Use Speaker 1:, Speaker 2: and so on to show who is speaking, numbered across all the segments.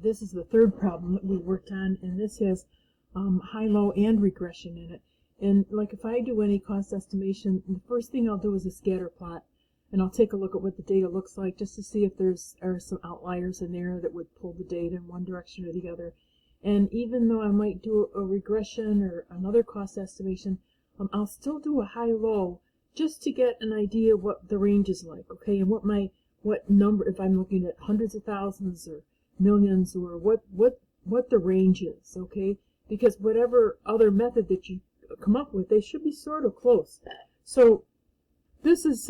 Speaker 1: this is the third problem that we worked on, and this has high-low and regression in it. And like if I do any cost estimation, the first thing I'll do is a scatter plot, and I'll take a look at what the data looks like just to see if are some outliers in there that would pull the data in one direction or the other. And even though I might do a regression or another cost estimation, I'll still do a high-low just to get an idea of what the range is like, okay, and what number, if I'm looking at hundreds of thousands or millions, or what the range is, okay, because whatever other method that you come up with, they should be sort of close. So this is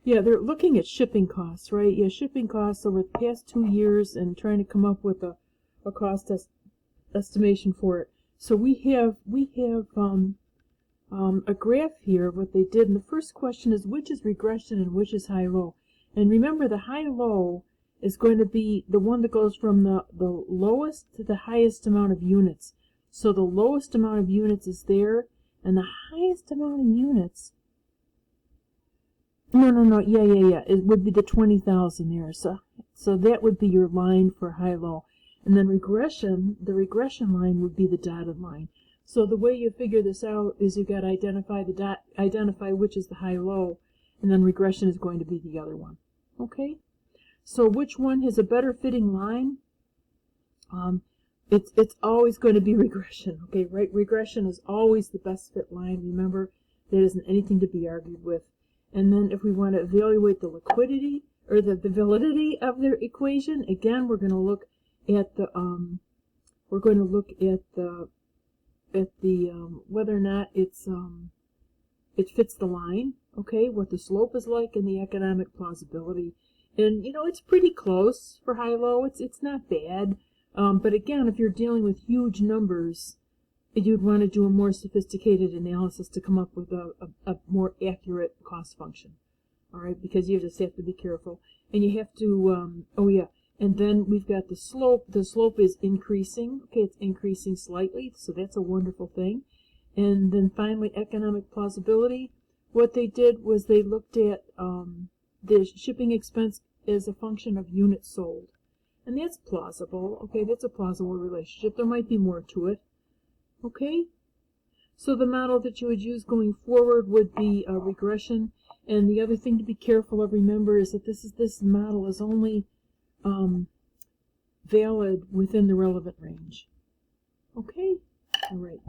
Speaker 1: yeah, they're looking at shipping costs, right? Yeah, shipping costs over the past 2 years and trying to come up with a cost estimation for it. So we have a graph here of what they did, and the first question is which is regression and which is high-low. And remember, the high-low is going to be the one that goes from the lowest to the highest amount of units. So the lowest amount of units is there, and the highest amount of units, yeah, it would be the 20,000 there. So that would be your line for high-low. And then regression, the regression line would be the dotted line. So the way you figure this out is you've got to identify which is the high-low, and then regression is going to be the other one. Okay? So which one has a better fitting line? It's always going to be regression. Okay, right? Regression is always the best fit line. Remember, there isn't anything to be argued with. And then if we want to evaluate the liquidity or the validity of their equation, again, we're going to look at the whether or not it fits the line, okay, what the slope is like, and the economic plausibility. And you know, it's pretty close for high-low. It's not bad. But again, if you're dealing with huge numbers, you'd want to do a more sophisticated analysis to come up with a more accurate cost function. All right, because you just have to be careful, and you have to and then we've got the slope. The slope is increasing. Okay, it's increasing slightly, so that's a wonderful thing. And then finally, economic plausibility. What they did was they looked at the shipping expense as a function of units sold. And that's plausible. Okay, that's a plausible relationship. There might be more to it. Okay? So the model that you would use going forward would be a regression. And the other thing to be careful of, remember, is that this model is only valid within the relevant range. Okay? All right.